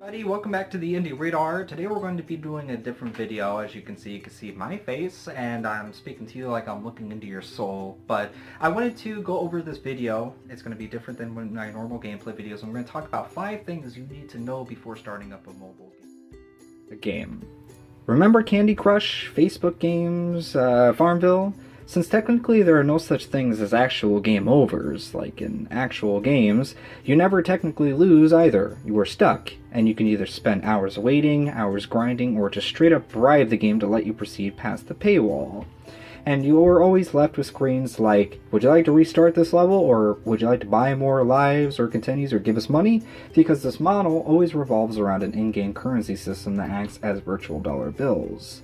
Buddy, welcome back to the Indie Radar. Today we're going to be doing a different video. As you can see my face, and I'm speaking to you like I'm looking into your soul. But I wanted to go over this video. It's going to be different than my normal gameplay videos. And we're going to talk about 5 things you need to know before starting up a mobile game. Remember Candy Crush, Facebook games, Farmville? Since technically there are no such things as actual game overs, like in actual games, you never technically lose either. You are stuck, and you can either spend hours waiting, hours grinding, or just straight up bribe the game to let you proceed past the paywall. And you are always left with screens like, would you like to restart this level, or would you like to buy more lives or continues or give us money? Because this model always revolves around an in-game currency system that acts as virtual dollar bills.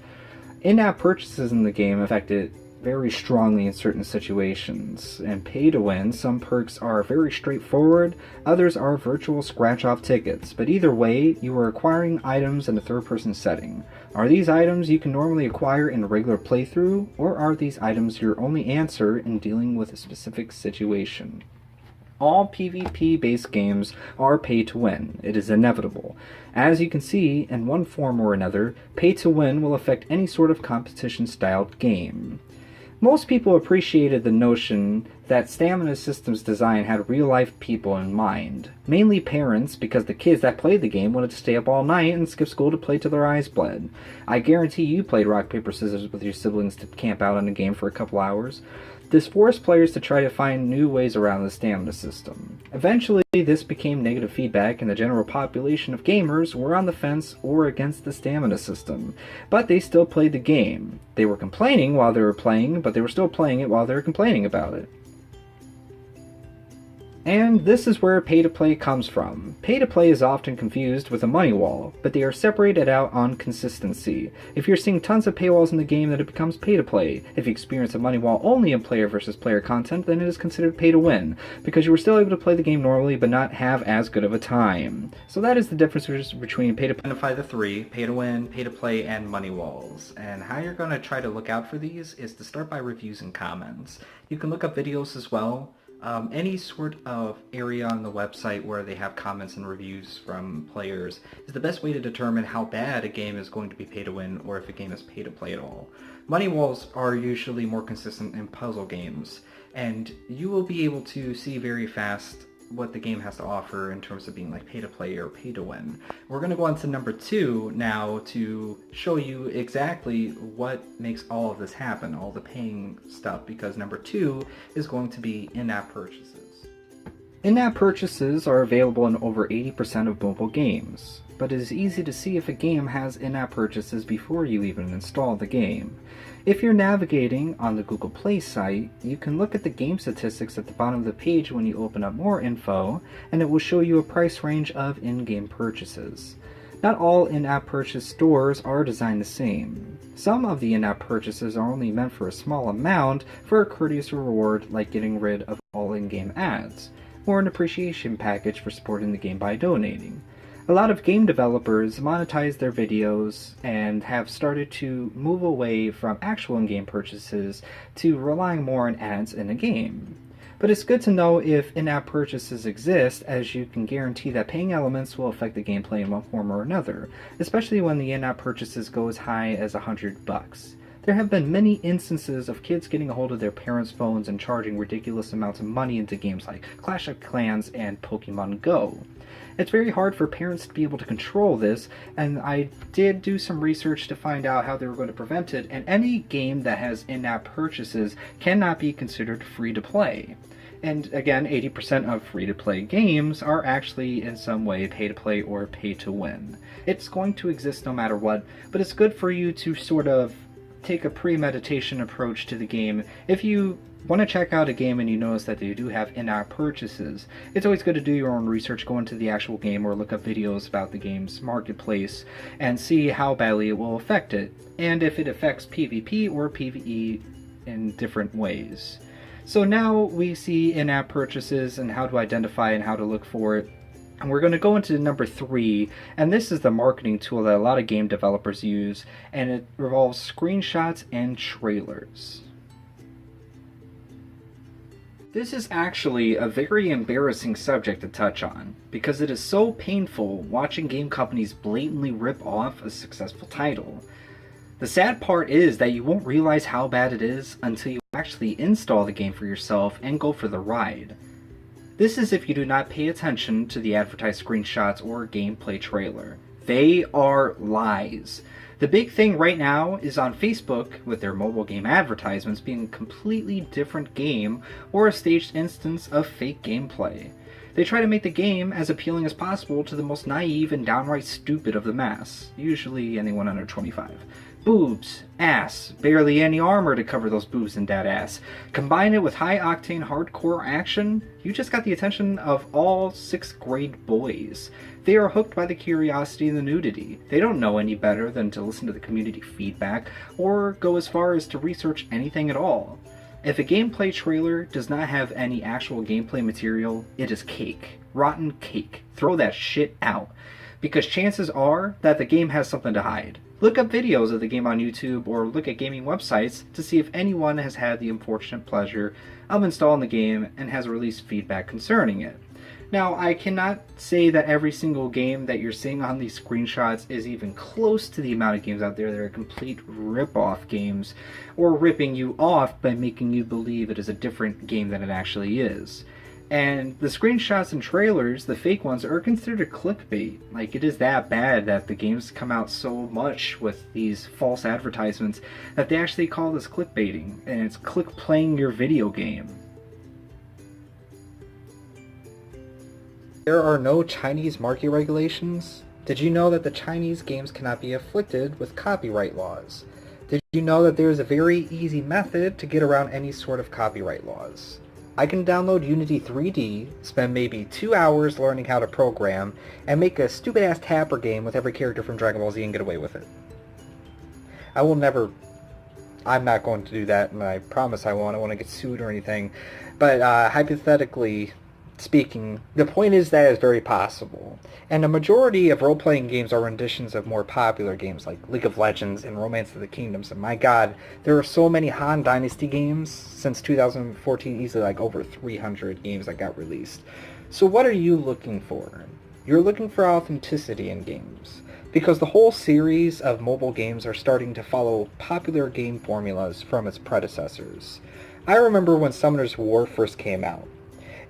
In-app purchases in the game affect it very strongly in certain situations. And pay to win, some perks are very straightforward, others are virtual scratch-off tickets, but either way, you are acquiring items in a third-person setting. Are these items you can normally acquire in a regular playthrough, or are these items your only answer in dealing with a specific situation? All PvP-based games are pay to win. It is inevitable. As you can see, in one form or another, pay to win will affect any sort of competition-styled game. Most people appreciated the notion that Stamina System's design had real-life people in mind. Mainly parents, because the kids that played the game wanted to stay up all night and skip school to play till their eyes bled. I guarantee you played rock, paper, scissors with your siblings to camp out on a game for a couple hours. This forced players to try to find new ways around the stamina system. Eventually, this became negative feedback, and the general population of gamers were on the fence or against the stamina system. But they still played the game. They were complaining while they were playing, but they were still playing it while they were complaining about it. And this is where pay-to-play comes from. Pay-to-play is often confused with a money wall, but they are separated out on consistency. If you're seeing tons of paywalls in the game, then it becomes pay-to-play. If you experience a money wall only in player versus player content, then it is considered pay-to-win, because you were still able to play the game normally but not have as good of a time. So that is the difference between pay-to-play. Identify the 3, pay-to-win, pay-to-play, and money walls. And how you're going to try to look out for these is to start by reviews and comments. You can look up videos as well. Any sort of area on the website where they have comments and reviews from players is the best way to determine how bad a game is going to be pay to win or if a game is pay to play at all. Money walls are usually more consistent in puzzle games, and you will be able to see very fast what the game has to offer in terms of being like pay to play or pay to win. We're going to go on to number 2 now to show you exactly what makes all of this happen, all the paying stuff, because number 2 is going to be in-app purchases. In-app purchases are available in over 80% of mobile games, but it is easy to see if a game has in-app purchases before you even install the game. If you're navigating on the Google Play site, you can look at the game statistics at the bottom of the page when you open up more info, and it will show you a price range of in-game purchases. Not all in-app purchase stores are designed the same. Some of the in-app purchases are only meant for a small amount for a courteous reward like getting rid of all in-game ads, or an appreciation package for supporting the game by donating. A lot of game developers monetize their videos and have started to move away from actual in-game purchases to relying more on ads in a game. But it's good to know if in-app purchases exist, as you can guarantee that paying elements will affect the gameplay in one form or another, especially when the in-app purchases go as high as $100. There have been many instances of kids getting a hold of their parents' phones and charging ridiculous amounts of money into games like Clash of Clans and Pokemon Go. It's very hard for parents to be able to control this, and I did do some research to find out how they were going to prevent it, and any game that has in-app purchases cannot be considered free-to-play. And again, 80% of free-to-play games are actually in some way pay-to-play or pay-to-win. It's going to exist no matter what, but it's good for you to sort of take a premeditation approach to the game. If you want to check out a game and you notice that they do have in-app purchases, it's always good to do your own research, go into the actual game or look up videos about the game's marketplace and see how badly it will affect it, and if it affects PvP or PvE in different ways. So now we see in-app purchases and how to identify and how to look for it. And we're going to go into number 3, and this is the marketing tool that a lot of game developers use, and it involves screenshots and trailers. This is actually a very embarrassing subject to touch on, because it is so painful watching game companies blatantly rip off a successful title. The sad part is that you won't realize how bad it is until you actually install the game for yourself and go for the ride. This is if you do not pay attention to the advertised screenshots or gameplay trailer. They are lies. The big thing right now is on Facebook, with their mobile game advertisements being a completely different game or a staged instance of fake gameplay. They try to make the game as appealing as possible to the most naive and downright stupid of the mass, usually anyone under 25. Boobs, ass, barely any armor to cover those boobs and that ass. Combine it with high-octane hardcore action, you just got the attention of all 6th grade boys. They are hooked by the curiosity and the nudity. They don't know any better than to listen to the community feedback or go as far as to research anything at all. If a gameplay trailer does not have any actual gameplay material, it is cake. Rotten cake. Throw that shit out. Because chances are that the game has something to hide. Look up videos of the game on YouTube or look at gaming websites to see if anyone has had the unfortunate pleasure of installing the game and has released feedback concerning it. Now, I cannot say that every single game that you're seeing on these screenshots is even close to the amount of games out there that are complete rip-off games, or ripping you off by making you believe it is a different game than it actually is. And the screenshots and trailers, the fake ones, are considered clickbait. Like, it is that bad that the games come out so much with these false advertisements that they actually call this clickbaiting, and it's click playing your video game. There are no Chinese market regulations. Did you know that the Chinese games cannot be afflicted with copyright laws? Did you know that there is a very easy method to get around any sort of copyright laws? I can download Unity 3D, spend maybe 2 hours learning how to program, and make a stupid-ass Tapper game with every character from Dragon Ball Z and get away with it. I'm not going to do that, and I promise I won't. I don't want to get sued or anything. But hypothetically speaking, the point is that it's very possible. And a majority of role-playing games are renditions of more popular games like League of Legends and Romance of the Kingdoms. And my god, there are so many Han Dynasty games since 2014, easily like over 300 games that got released. So what are you looking for? You're looking for authenticity in games. Because the whole series of mobile games are starting to follow popular game formulas from its predecessors. I remember when Summoner's War first came out.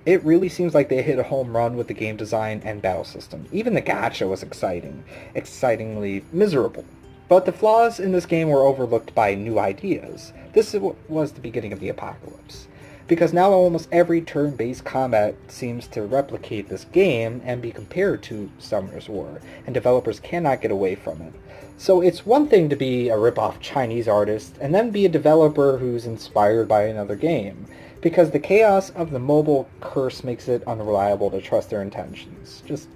It really seems like they hit a home run with the game design and battle system. Even the gacha was excitingly miserable. But the flaws in this game were overlooked by new ideas. This was the beginning of the apocalypse. Because now almost every turn-based combat seems to replicate this game and be compared to Summoner's War, and developers cannot get away from it. So it's one thing to be a rip-off Chinese artist, and then be a developer who's inspired by another game. Because the chaos of the mobile curse makes it unreliable to trust their intentions. Just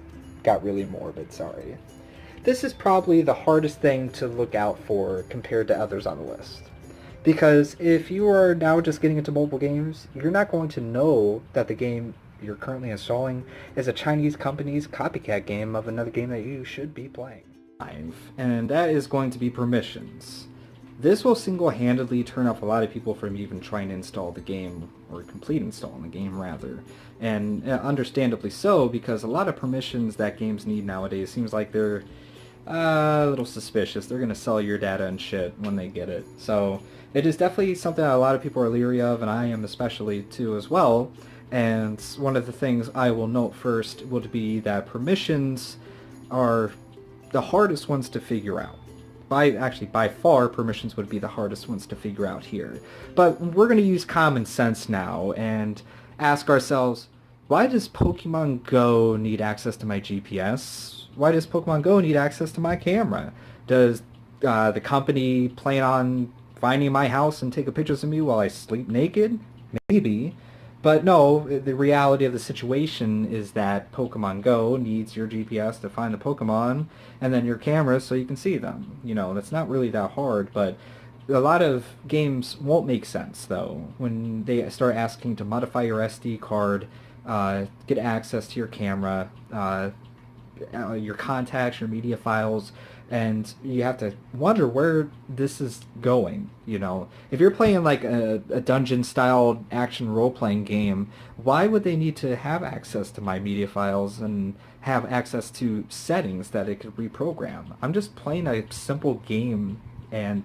got really morbid, sorry. This is probably the hardest thing to look out for compared to others on the list. Because if you are now just getting into mobile games, you're not going to know that the game you're currently installing is a Chinese company's copycat game of another game that you should be playing. And that is going to be permissions. This will single-handedly turn off a lot of people from even trying to install the game, or complete installing the game, rather. And understandably so, because a lot of permissions that games need nowadays seems like they're a little suspicious. They're going to sell your data and shit when they get it. So it is definitely something that a lot of people are leery of, and I am especially too as well. And one of the things I will note first would be that permissions are the hardest ones to figure out. By far, permissions would be the hardest ones to figure out here. But we're going to use common sense now and ask ourselves, why does Pokemon Go need access to my GPS? Why does Pokemon Go need access to my camera? Does the company plan on finding my house and taking pictures of me while I sleep naked? Maybe. But no, the reality of the situation is that Pokemon Go needs your GPS to find the Pokemon, and then your camera so you can see them. You know, that's not really that hard, but a lot of games won't make sense, though, when they start asking to modify your SD card, get access to your camera, your contacts, your media files, and you have to wonder where this is going. You know, if you're playing like a dungeon-style action role-playing game, why would they need to have access to my media files and have access to settings that it could reprogram? I'm just playing a simple game, and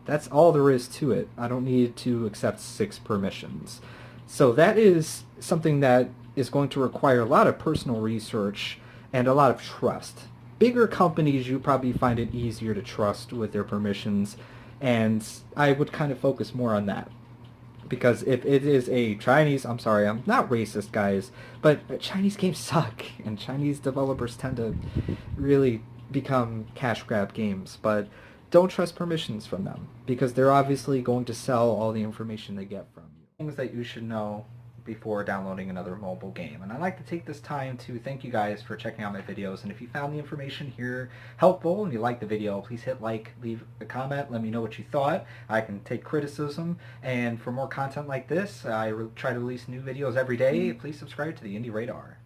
that's all there is to it. I don't need to accept 6 permissions. So that is something that is going to require a lot of personal research and a lot of trust. Bigger companies, you probably find it easier to trust with their permissions, and I would kind of focus more on that. Because if it is a Chinese, I'm sorry, I'm not racist, guys, but Chinese games suck, and Chinese developers tend to really become cash grab games. But don't trust permissions from them, because they're obviously going to sell all the information they get from you. Things that you should know before downloading another mobile game. And I'd like to take this time to thank you guys for checking out my videos. And if you found the information here helpful and you liked the video, please hit like, leave a comment, let me know what you thought. I can take criticism. And for more content like this, I try to release new videos every day. Please subscribe to the Indie Radar.